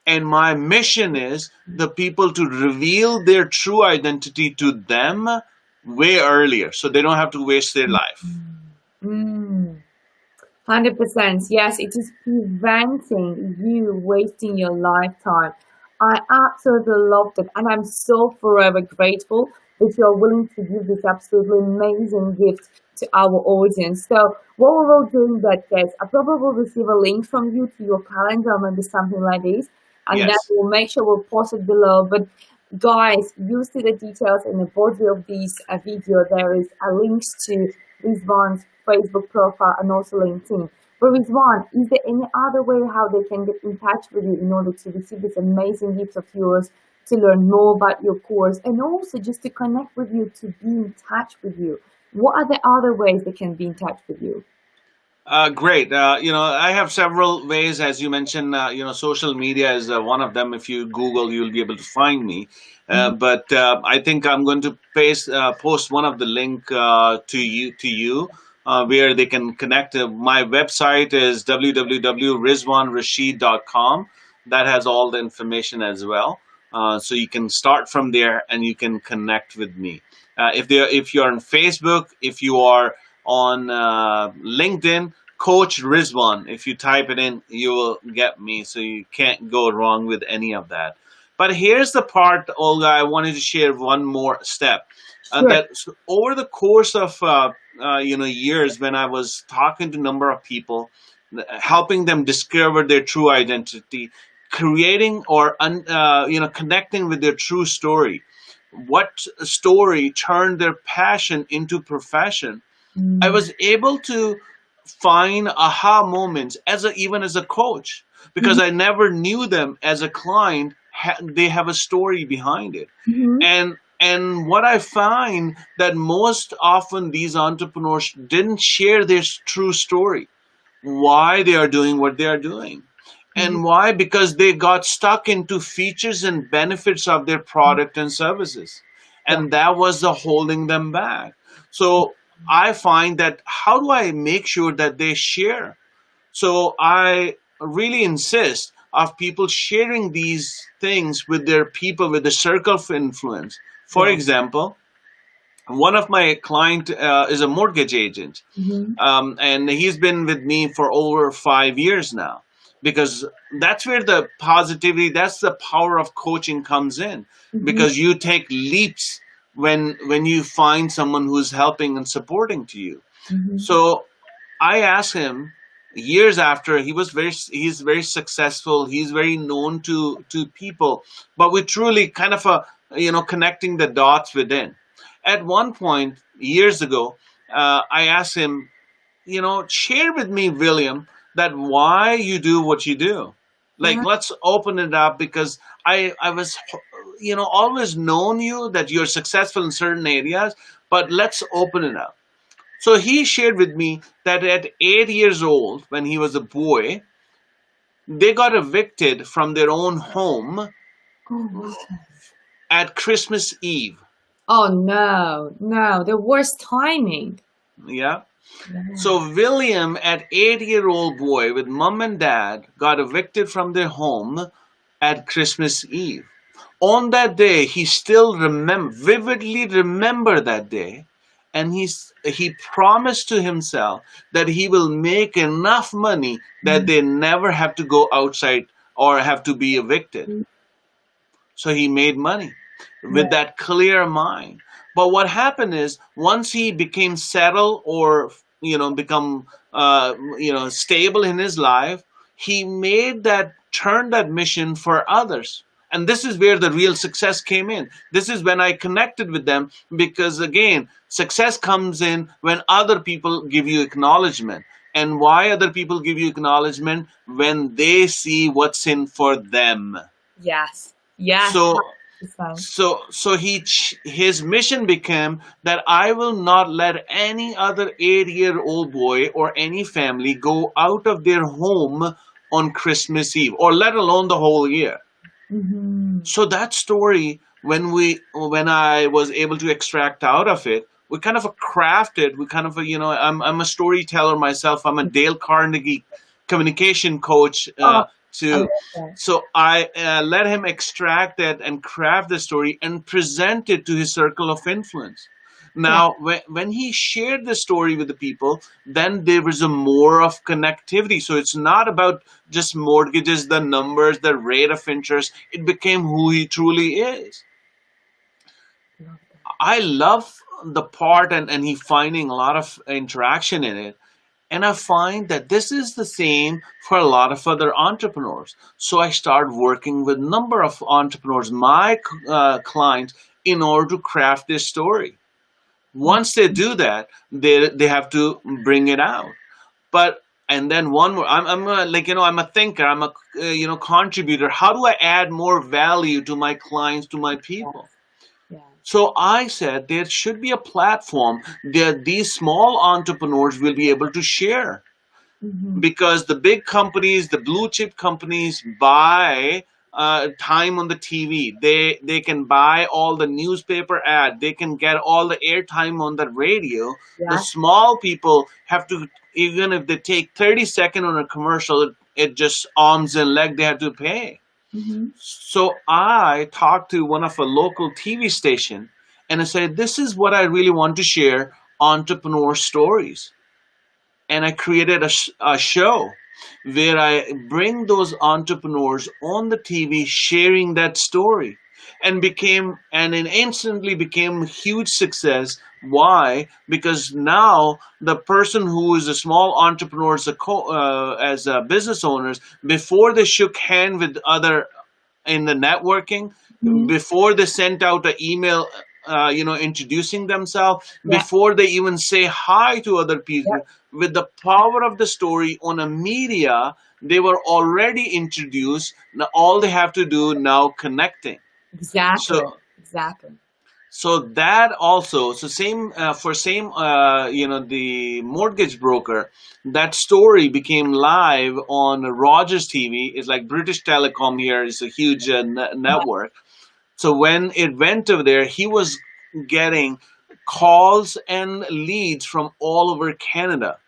And my mission is the people to reveal their true identity to them way earlier so they don't have to waste their life. Mm. 100%. Yes, it is preventing you wasting your lifetime. I absolutely loved it, and I'm so forever grateful that you're willing to give this absolutely amazing gift to our audience. So, what we will do in that case, I probably will receive a link from you to your calendar or maybe something like this, and then Yes. we'll make sure we'll post it below. But, guys, you see the details in the body of this video. There is a link to Rizwan's Facebook profile and also LinkedIn. But Rizwan, is there any other way how they can get in touch with you in order to receive this amazing gift of yours, to learn more about your course, and also just to connect with you, to be in touch with you? What are the other ways they can be in touch with you? Great. I have several ways, as you mentioned. Social media is one of them. If you Google, you'll be able to find me. Mhm. But I think I'm going to post one of the link to you, where they can connect. My website is www.rizwanrashid.com. That has all the information as well. So you can start from there and you can connect with me. If you're on Facebook, if you are on LinkedIn, Coach Rizwan. If you type it in, you will get me. So you can't go wrong with any of that. But here's the part, Olga, I wanted to share one more step. Sure. Over the course of years, when I was talking to a number of people, helping them discover their true identity, creating or connecting with their true story, what story turned their passion into profession, I Mm. was able to find aha moments even as a coach because Mhm. I never knew them as a client. They have a story behind it, Mhm. and what I find that most often these entrepreneurs didn't share their true story, why they are doing what they are doing. Mhm. And why? Because they got stuck into features and benefits of their product and services. Yeah. And that was the holding them back. So I find that how do I make sure that they share? So I really insist of people sharing these things with their people, with the circle of influence. For Yeah. example, one of my client is a mortgage agent, Mhm. and he's been with me for over 5 years now, because that's where the positivity, that's the power of coaching comes in, Mhm. because you take leaps when you find someone who's helping and supporting to you. Mhm. So I asked him years after, he's very successful, he's very known to people, but we truly kind of connecting the dots within. At one point years ago, I asked him, share with me, William, that why you do what you do. Like, Yeah. let's open it up, because I was, always known you that you're successful in certain areas, but let's open it up. So he shared with me that at 8 years old, when he was a boy, they got evicted from their own home Oh, wow. at Christmas Eve. Oh no, no, the worst timing. Yeah. Yeah. So William, at 8-year-old boy with mom and dad, got evicted from their home at Christmas Eve. On that day, he still vividly remember that day, and he promised to himself that he will make enough money that Mhm. they never have to go outside or have to be evicted. Mhm. So he made money with Yeah. that clear mind. But what happened is once he became settled or become stable in his life, he made that turn that mission for others. And this is where the real success came in. This is when I connected with them because again, success comes in when other people give you acknowledgement. And why other people give you acknowledgement? When they see what's in for them. Yes. Yes. So 100%. his mission became that I will not let any other 8-year-old boy or any family go out of their home on Christmas Eve, or let alone the whole year. Mm-hmm. So that story, when I was able to extract out of it, we kind of crafted. We kind of I'm a storyteller myself. I'm a Dale Carnegie communication coach. Oh, I To love that. So I let him extract that and craft the story and present it to his circle of influence. Yeah. Now, when he shared the story with the people, then there was a more of connectivity. So it's not about just mortgages, the numbers, the rate of interest. It became who he truly is. Love that. I love the part, and he finding a lot of interaction in it. And I find that this is the same for a lot of other entrepreneurs. So I start working with a number of entrepreneurs, my clients, in order to craft this story. Once they do that, they have to bring it out. But and then one more, I'm a thinker, I'm a contributor. How do I add more value to my clients, to my Yes. people? Yes. So I said there should be a platform that these small entrepreneurs will be able to share, Mm-hmm. because the big companies, the blue chip companies, buy time on the TV. They can buy all the newspaper ad. They can get all the airtime on the radio. The Yes. small people have to, even if they take 30 seconds on a commercial, it just arms and leg. They have to pay. Mm-hmm. So I talked to one of a local TV station, and I said, "This is what I really want to share: entrepreneur stories." And I created a show where I bring those entrepreneurs on the TV sharing that story, and it instantly became a huge success. Why? Because now the person who is a small entrepreneur as a business owners, before they shook hand with other in the networking, Mm-hmm. before they sent out an email introducing themselves, Yeah. before they even say hi to other Yep. people, with the power of the story on a media, they were already introduced. Now all they have to do now connecting. Exactly. So Exactly. that also, so same for same the mortgage broker, that story became live on Rogers TV. It's like British Telecom here is a huge Yeah. network. So when it went over there, he was getting calls and leads from all over Canada,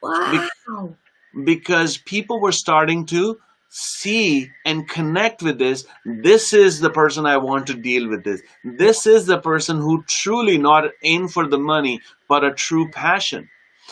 Wow. because people were starting to see and connect with this. This is the person I want to deal with. Yeah. This is the person who truly not in for the money, but a true passion.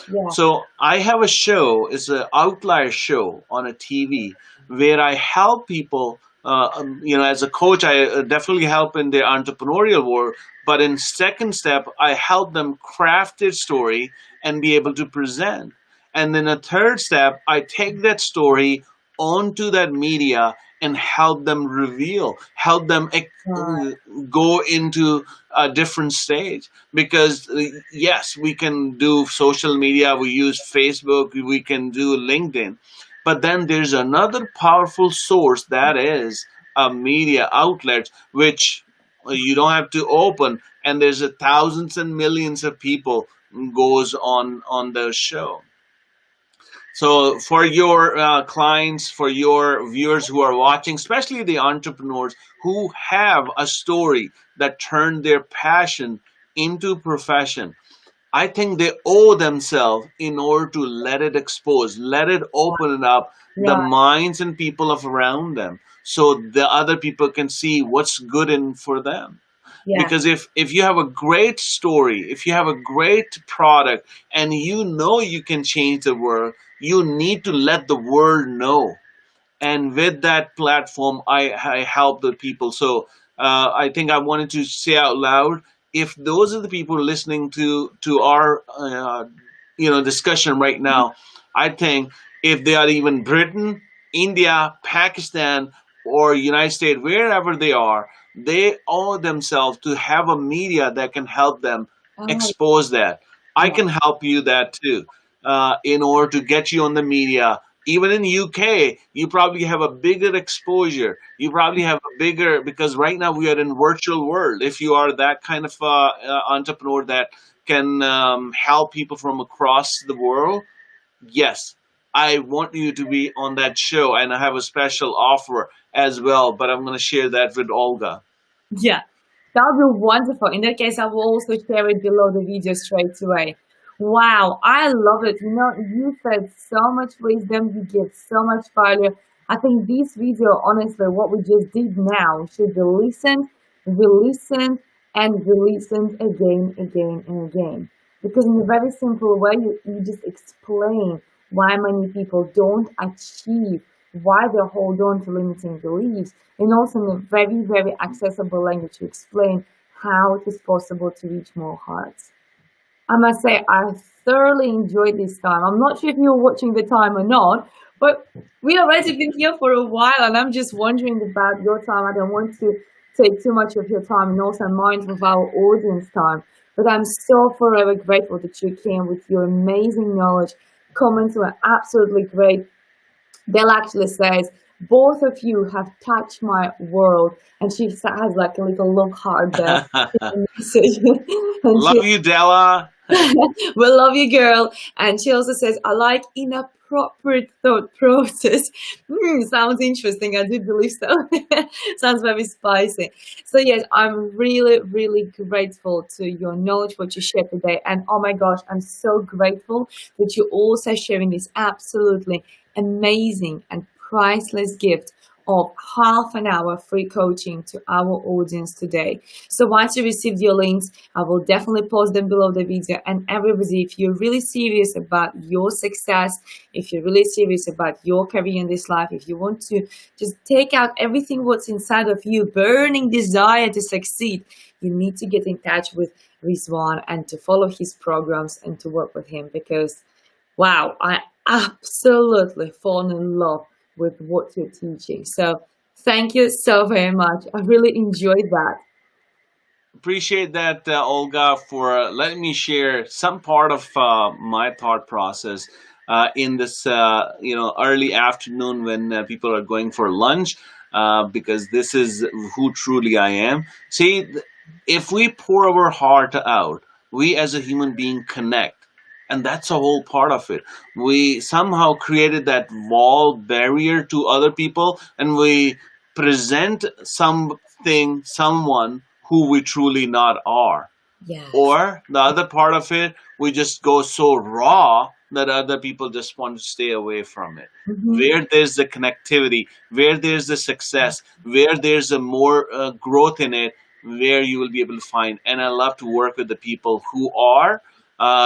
Yeah. So I have a show, it's an outlier show on a TV, where I help people. As a coach, I definitely help in their entrepreneurial world. But in second step, I help them craft their story and be able to present. And then a third step, I take that story onto that media and help them reveal, help them Uh, go into a different stage. Because yes, we can do social media, we use Facebook, we can do LinkedIn, but then there's another powerful source, that is a media outlet, which you don't have to open, and there's thousands and millions of people goes on the show. So for your clients, for your viewers who are watching, especially the entrepreneurs who have a story that turned their passion into profession, I think they owe themselves in order to let it expose, let it open it up the yeah. minds and people of around them. so the other people can see what's good in for them. Yeah. Because if you have a great story, if you have a great product, and you know you can change the world, you need to let the world know. And with that platform, I help the people. So I think I wanted to say out loud, if those are the people listening to our discussion right now, I think if they are even Britain, India, Pakistan, or United States, wherever they are, they owe themselves to have a media that can help them Oh, expose that. I yeah. can help you that too, in order to get you on the media. Even in UK, you probably have a bigger exposure. You probably have a bigger, because right now we are in virtual world. If you are that kind of entrepreneur that can help people from across the world, yes, I want you to be on that show, and I have a special offer as well. But I'm going to share that with Olga. Yeah, that would be wonderful. In that case, I will also share it below the video straight away. Wow, I love it. You know, you said so much wisdom, you give so much value. I think this video, honestly, what we just did now should be listened, re-listened, and re-listened again, again, and again. Because in a very simple way, you just explain why many people don't achieve, why they hold on to limiting beliefs, and also in a very, very accessible language to explain how it is possible to reach more hearts. I must say, I thoroughly enjoyed this time. I'm not sure if you're watching the time or not, but we already been here for a while, and I'm just wondering about your time. I don't want to take too much of your time and also mindful of our audience time. But I'm so forever grateful that you came with your amazing knowledge. Comments were absolutely great. Belle actually says, both of you have touched my world. And she has like a little love heart there in the message. And she Love you, Della. we love you, girl. And she also says, I like inappropriate thought process. Sounds interesting. I do believe so. Sounds very spicy. So, yes, I'm really, really grateful to your knowledge, what you shared today. And oh my gosh, I'm so grateful that you're also sharing this absolutely amazing and priceless gift of half an hour free coaching to our audience today. So once you receive your links, I will definitely post them below the video. And everybody, if you're really serious about your success, if you're really serious about your career in this life, if you want to just take out everything what's inside of you, burning desire to succeed, you need to get in touch with Rizwan and to follow his programs and to work with him, because wow, I absolutely fall in love with what you're teaching. So thank you so very much. I really enjoyed that. Appreciate that, Olga, for letting me share some part of my thought process in this, early afternoon when people are going for lunch, because this is who truly I am. See, if we pour our heart out, we as a human being connect. And that's a whole part of it. We somehow created that wall barrier to other people, and we present something, someone who we truly not are. Yes. Or the other part of it, we just go so raw that other people just want to stay away from it. Hmm. Where there's the connectivity, where there's the success, where there's a more growth in it, where you will be able to find. And I love to work with the people who are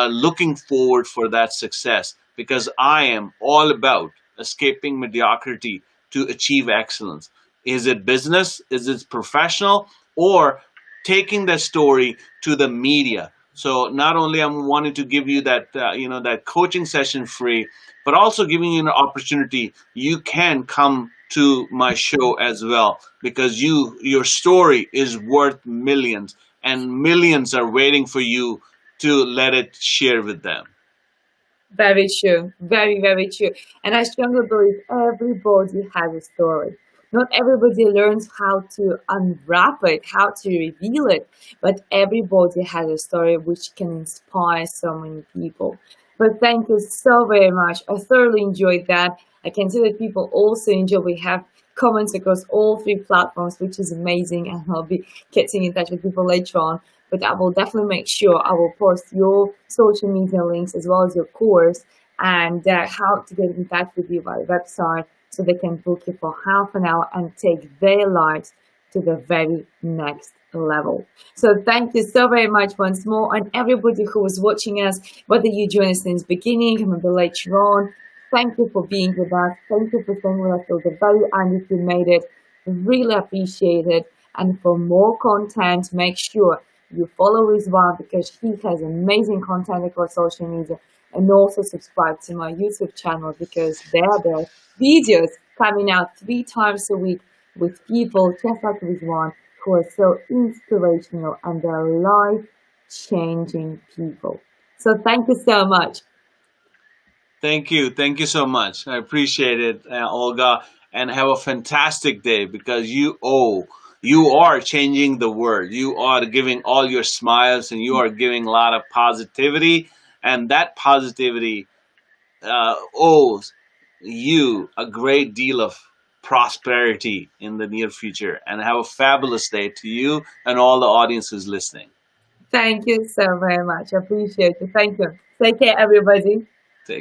looking forward for that success, because I am all about escaping mediocrity to achieve excellence. Is it business? Is it professional? Or taking that story to the media? So not only I'm wanting to give you that that coaching session free, but also giving you an opportunity. You can come to my show as well, because your story is worth millions, and millions are waiting for you to let it share with them. Very true. Very, very true. And I strongly believe everybody has a story. Not everybody learns how to unwrap it, how to reveal it, but everybody has a story which can inspire so many people. But thank you so very much. I thoroughly enjoyed that. I can see that people also enjoy. We have comments across all three platforms, which is amazing. And I'll be getting in touch with people later on. But I will definitely make sure I will post your social media links as well as your course and how to get in touch with you by website so they can book you for half an hour and take their lives to the very next level. So thank you so very much once more, and everybody who was watching us, whether you joined us since the beginning or maybe later on, thank you for being with us. Thank you for staying with us till the very end if you made it. Really appreciate it. And for more content, make sure you follow Rizwan because he has amazing content across social media, and also subscribe to my YouTube channel because there are the videos coming out 3 times a week with people just like Rizwan who are so inspirational and they're life changing people. So thank you so much. Thank you. Thank you so much. I appreciate it, Olga, and have a fantastic day because you are changing the world. You are giving all your smiles and you are giving a lot of positivity, and that positivity owes you a great deal of prosperity in the near future. And have a fabulous day to you and all the audiences listening. Thank you so very much. I appreciate it. Thank you. Take care, everybody.